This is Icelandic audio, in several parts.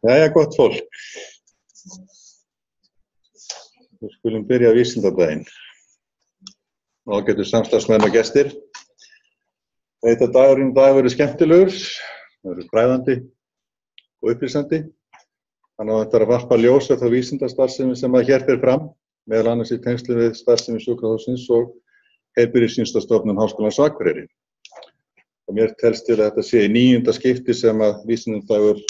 Jæja, gott fólk. Við skulum byrja vísindadaginn. Og getur samstarfsmenn og gestir. Þetta dagurinn verður skemmtilegur, það verður fræðandi og upplýsandi. Þannig að þetta er að varpa ljós á þá vísindastarfsemi sem að hér fer fram, meðal annars í tengslum við starfsemi sjúkrahússins og Heilbrigðisvísindastofnun Háskólans á Akureyri. Og mér telst til að þetta sé í 9. skipti sem að vísindadagur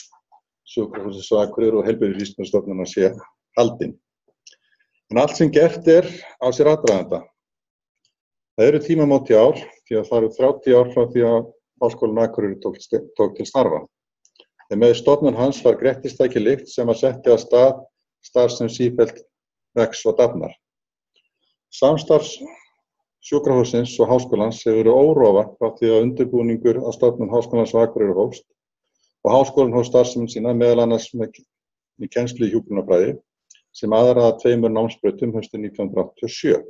sjúkrahússins á Akureyri og Heilbrigðisvísindastofnunar sé haldinn. En allt sem gert er á sér aðdraganda. Það eru tímamót í ár, því að það eru 30 ár frá því að Háskólinn á Akureyri tók til starfa. En með stofnun hans var grettistæki lykt sem að setti að stað starf sem sífellt vex og dafnar. Samstarfs sjúkrahússins og háskólans hefur verið órofa frá því að undirbúningur að stofnun Háskólans á Akureyri hófst og háskólinn hóf starfsemi sína meðal annars með kennslu í hjúkrunarfræði sem aðraða 2 námsbrautum haustið 1987.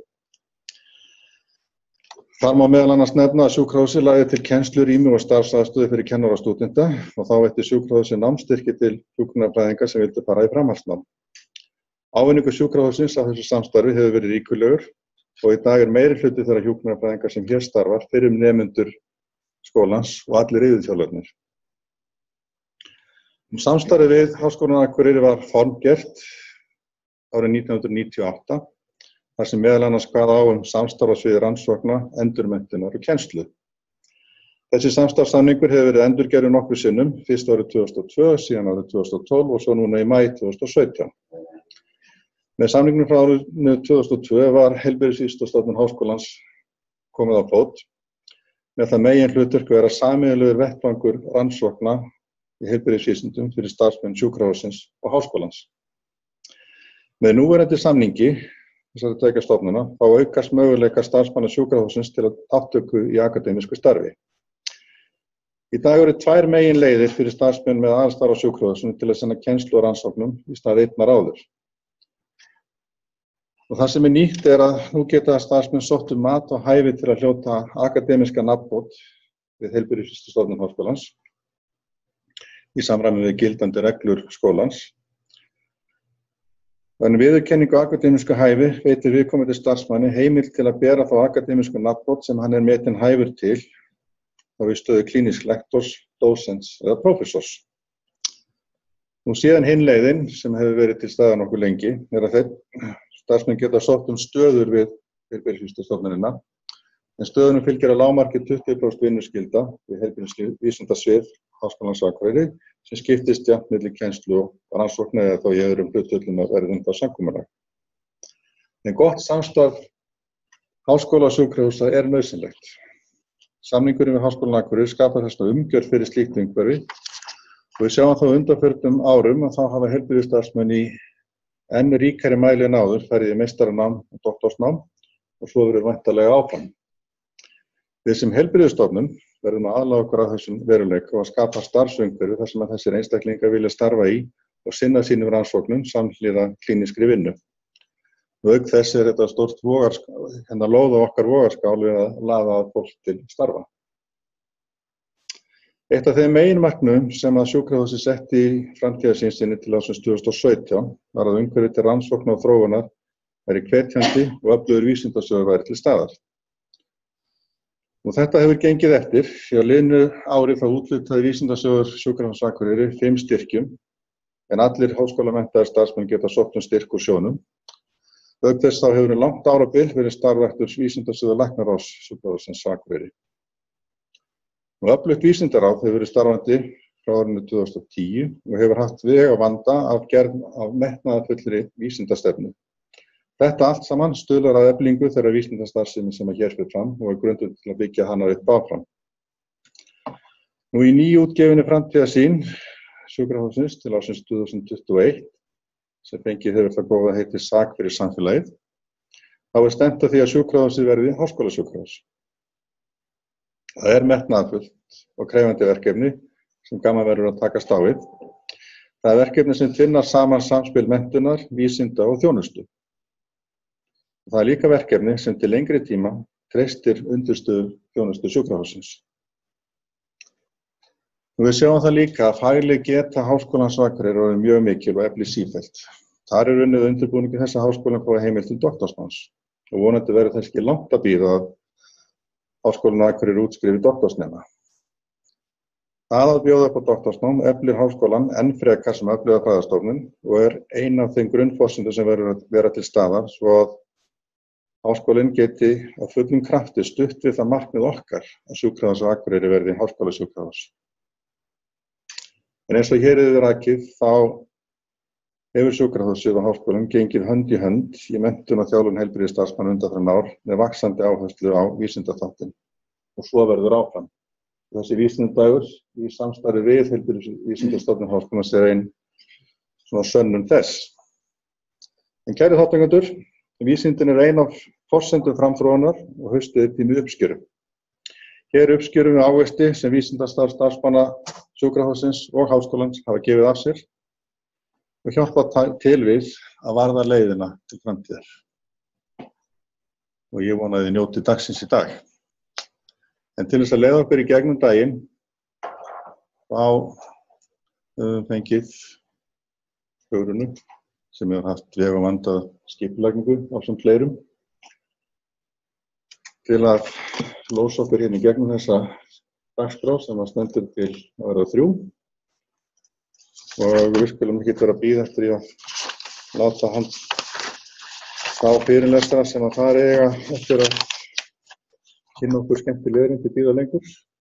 Þar má meðal annars nefna að sjúkrahúsið lagði til kennslurými og starfsaðstöðu fyrir kennara og stúdenta og þá veitti sjúkrahúsið námsstyrki til hjúkrunarfræðinga sem vildu fara í framhaldsnám. Ávinningur sjúkrahússins á þessu samstarfi hefur verið ríkulegur og í dag er meiri hluti þeirra hjúkrunarfræðinga sem hér starfar fyrir nemendur skólans og allir iðjuþjálfarnir. Samstarfið við Háskólann á Akureyri var formgert árið 1998, þar sem meðal annars kvað á samstarf á sviði rannsókna, endurmenntunar og kennslu. Þessi samstarfssamningur hefur verið endurgerður nokkrum sinnum, fyrst árið 2002, síðan árið 2012 og svo núna í maí 2017. Með samningnum frá árinu 2002 var Heilbrigðisvísindastofnun Háskólans komið á fót, með það meginhlutverk að vera sameiginlegur vettvangur rannsókna í heilbrigðisvísindum fyrir starfsmenn sjúkrahússins og háskólans. Með núverandi samningi þessari tveggja stofnana þá aukast möguleika starfsmanna sjúkrahússins til þátttöku í akademísku starfi. Í dag eru 2 meginleiðir fyrir starfsmenn með aðstarf á sjúkrahússinu til að sinna kennslu og rannsóknum í stað einnar áður. Og það sem er nýtt er að nú geta starfsmenn sótt mat og hæfi til að hljóta akademíska nafnbót við Heilbrigðisvísindastofnun Háskólans í samræmi við gildandi reglur skólans. En viðurkenningu á akademísku hæfi veitir viðkomandi starfsmanni heimild til að bera þá akademísku nafnbót sem hann er metinn hæfur til þá í stöðu klínísks lektors, dósents eða prófessors. Nú síðan hinn leiðin sem hefur verið til staðar nokkuð lengi er að þeir starfsmenn geta sótt stöður við Heilbrigðisvísindastofnunina en stöðunum fylgir að lágmarki 20% vinnuskylda við Heilbrigðisvísindasvið Háskólans á Akureyri sem skiptist jafnt milli kennslu og rannsókna eða þá í öðrum hlutföllum að verðunda samkomulag. En gott samstarf háskóla og sjúkrahúsa er nauðsynlegt. Samningurinn við Háskólann á Akureyri skapar þessna umgjörð fyrir slíkt umhverfi og við sjáum þá undanförnum árum að þá hafa heilbrigðisstarfsmenn í enn ríkari mæli en áður farið í meistaranám og doktorsnám og svo verður væntanlega áfram. Við sem heilbrigðisstofnun verðum að aðlaga okkur að þessum veruleika og að skapa starfsumhverfi þar sem að þessir einstaklingar vilja starfa í og sinna sínum rannsóknum samhliða klínískri vinnu. Og auk þess er þetta stórt lóð á okkar vogarskál við að laða að fólk til starfa. Eitt af þeim meginmarkmiðum sem að sjúkrahúsið setti í framtíðarsýn sinni til ársins 2017 var að umhverfi til rannsókna og þróunar væri hvetjandi og öflugur vísindasjóður væri til staðar. Og þetta hefur gengið eftir, því að liðnu ári þá úthlutaði vísindasjóður Sjúkrahússins á Akureyri 5 styrkjum, en allir háskólamenntaðir starfsmenn geta sótt styrk úr sjóðnum. Auk þess þá hefur langt árabil verið starfræktur vísindasjóður Læknaráðs Sjúkrahússins á Akureyri. Og öflugt vísindaráð hefur verið starfandi frá árinu 2010 og hefur haft veg að vanda af gerð af metnaðarfullri vísindastefnu. Þetta allt saman stuðlar að eflingu þeirra vísindastarfsemi sem hér fer fram og er grundvöll til að byggja hana upp áfram. Nú í nýútgefinni framtíðarsýn sjúkrahússins til ársins 2021, sem fengið hefur það góða heiti SAK fyrir samfélagið, þá er stefnt að því að sjúkrahúsið verði háskólasjúkrahús. Það er metnaðarfullt og krefjandi verkefni sem gaman verður að takast á við. Það er verkefni sem tvinnar saman samspil menntunar, vísinda og þjónustu. Það er líka verkefni sem til lengri tíma treystir undirstöðu þjónustu sjúkrahússins. Og við sjáum það líka að fagleg geta Háskólans á Akureyri er mjög mikil og eflir sífellt. Þar er unnið undirbúningi þessa háskólan fái heimild til doktorsnáms og vonandi verður þess ekki langt að bíða að Háskólinn á Akureyri útskrifi doktorsnema. Það að bjóða upp á doktorsnám eflir háskólann enn frekar sem öfluga fræðastofnun og er ein af þeim grunnforsendum sem verður að vera til staðar svo að háskólinn geti á fullum krafti stutt við það markmið okkar að sjúkrahús á Akureyri verði háskólasjúkrahús. En eins og hér er rakið þá hefur sjúkrahúsið og háskólinn gengið hönd í hönd í menntun og þjálfun heilbrigðisstarfsmanna undanfarin ár með vaxandi áherslu á vísindaþáttinn og svo verður áfram. Þessi vísindadagur í samstarfi við Heilbrigðisvísindastofnun Háskólans er ein svona sönnun þess. En kæru þátttakendur, vísindin er ein af forsendum framþróunar og haustið er tími uppskjöru. Hér uppskjörum við ávexti sem vísindastarfsmanna sjúkrahússins og háskólans hafa gefið af sér og hjálpa til við að varða leiðina til framtíðar. Og ég vona að þið njótið dagsins í dag. En til þess að leiða okkur í gegnum daginn, þá höfum við fengið Hugrúnu sem hefur haft veg og vandað skipulagningu ásamt fleirum til að lósa okkur hérna í gegnum þessa dagskrá sem stendur til að vera 3. Og við skulum ekki vera að bíða eftir í að láta hann þá fyrirlestra sem að fara eiga eftir að kynna okkur skemmtilegur til bíða lengur.